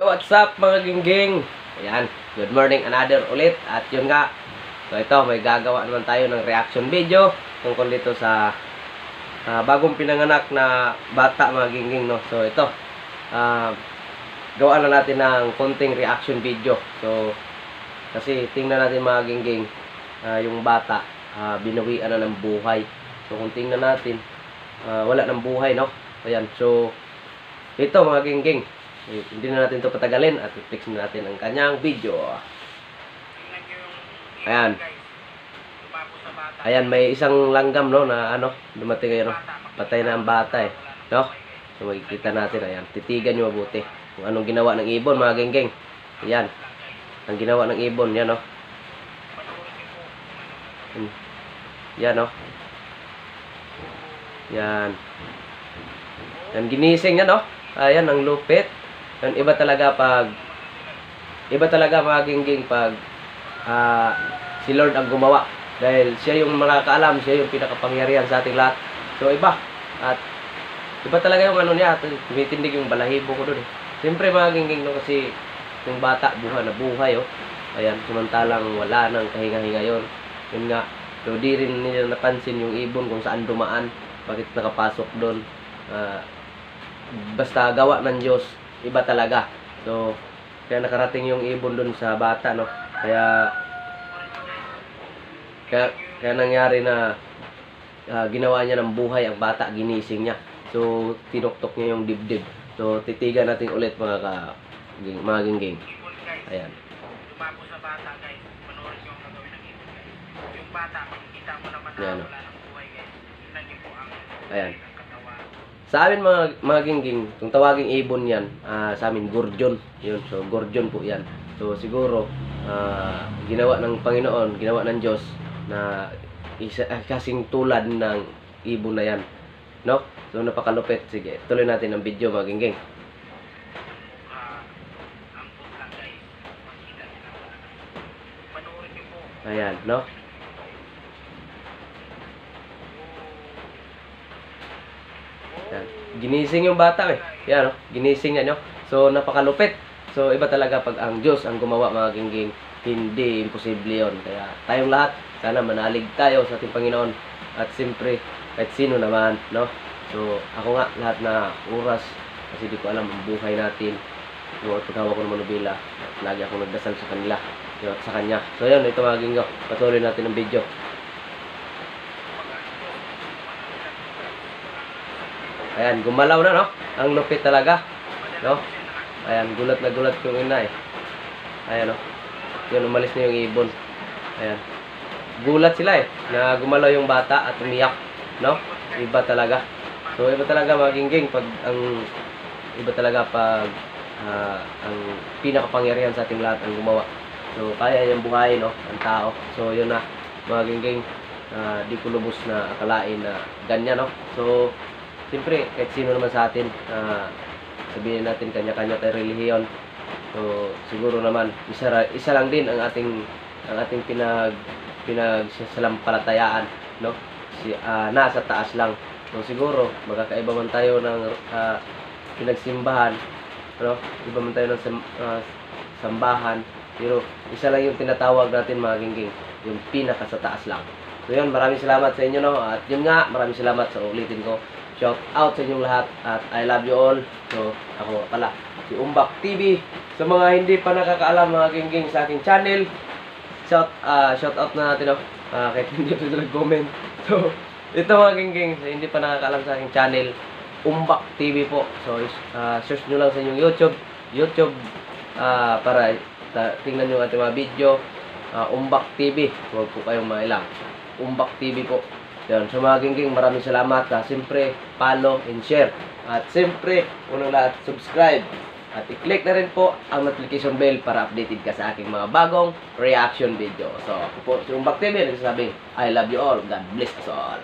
Yo, what's up mga gingging? Ayan, good morning another ulit. At yun nga, so ito may gagawa naman tayo ng reaction video tungkol dito sa bagong pinanganak na bata mga gingging, no? So ito, gawa na natin ng konting reaction video. So kasi tingnan natin mga gingging, yung bata binawian na ng buhay. So kung tingnan natin, wala ng buhay, no? Ayan, so ito mga gingging, hindi na natin ito patagalin at i-fix na natin ang kanyang video. Ayan. Ayan, may isang langgam, no, na dumating ngayon, no? Patay na ang bata, no? So makikita natin, ayan, titigan nyo mabuti kung anong ginawa ng ibon mga genggeng. Ayan, ang ginawa ng ibon, yan, no? Yan, no? Yan. Yan, ginising yan, no? Ayan, ang lupit. Yan, iba talaga mga gingging pag si Lord ang gumawa. Dahil siya yung makakaalam, siya yung pinakapangyarihan sa ating lahat. So iba. At iba talaga yung niya. Tumitindig yung balahibo ko dun. Siyempre mga gingging, no, kasi yung bata buhay na buhay, oh. Ayan, samantalang wala nang kahinga-hinga yun. Yun nga. So di rin nila napansin yung ibon kung saan dumaan. Bakit nakapasok doon. Basta gawa ng Diyos, iba talaga. So kaya nakarating yung ibon doon sa bata, no. Kaya nangyari na ginawa niya ng buhay ang bata, ginising niya. So tinuktok niya yung dibdib. So titigan natin ulit mga gingging. Ayan. Lumabo sa bata, guys. Panoorin niyo ang gagawin ng ibon, guys. Yung bata, makikita mo naman na wala ng buhay, guys. Tingnan niyo po ang ayan. katawan. Sa amin mga gingging, kung tawaging ibon yan, sa amin gurjon. Yun, so gurjon po yan. So siguro ginawa ng Panginoon, ginawa ng Diyos na kasing tulad ng ibon na yan, no? So napakalupit. Sige, tuloy natin ang video mga gingging. Ang put lang, guys. Makikita niyo naman. Panoorin niyo po. Ayan, no? Yan. Ginising yung bata, eh. Yan, no? Ginising niya, no? So napakalupit. So iba talaga pag ang Diyos ang gumawa mga gingging. Hindi imposible yon. Kaya tayong lahat, sana manalig tayo sa ating Panginoon. At siyempre, kahit sino naman, no? So ako nga, lahat na oras, kasi di ko alam ang buhay natin. Yung paghawa ko ng manubila, lagi ako nagdasal sa kanila, sa kanya. So yun, ito mga gingging, patuloy natin ang video. Ayan, gumalaw na, no? Ang lupit talaga, no? Ayan, gulat na gulat yung ina, eh. Ayan, no? Yun, umalis na yung ibon. Ayan. Gulat sila, eh, na gumalaw yung bata at umiyak, no? Iba talaga. So, iba talaga mga gingging pag ang pinakapangyarihan sa ating lahat ang gumawa. So, kaya yung buhay, no? Ang tao. So, yun na, mga gingging, di ko lubos na akalain na ganyan, no? So, siyempre, kahit sino naman sa atin, sabihin natin kanya-kanya tayo relihiyon. So, siguro naman, isa lang din ang ating pinagsalampalatayaan, no? Nasa taas lang. So, siguro, magkakaiba man tayo ng pinagsimbahan, no? Iba man tayo ng sambahan, pero isa lang yung tinatawag natin mga gingging, yung pinaka sa taas lang. So, yun, maraming salamat sa inyo, no? At yun nga, maraming salamat sa ulitin ko. Shout out sa inyong lahat at I love you all. So, ako pala, si Umbak TV. Sa mga hindi pa nakakaalam mga gingging sa aking channel, shout out na natin, no? Kahit hindi pa sila nag-comment. So, ito mga gingging, sa hindi pa nakakaalam sa aking channel, Umbak TV po. So, search nyo lang sa inyong YouTube para tingnan nyo ating mga video. Umbak TV. Huwag po kayong mailang. Umbak TV po. Yan. So mga gingging, maraming salamat. Siyempre, follow and share. At siyempre, unang lahat, subscribe. At i-click na rin po ang notification bell para updated ka sa aking mga bagong reaction video. So, ako po si Umbak TV, nagsasabing, I love you all. God bless us all.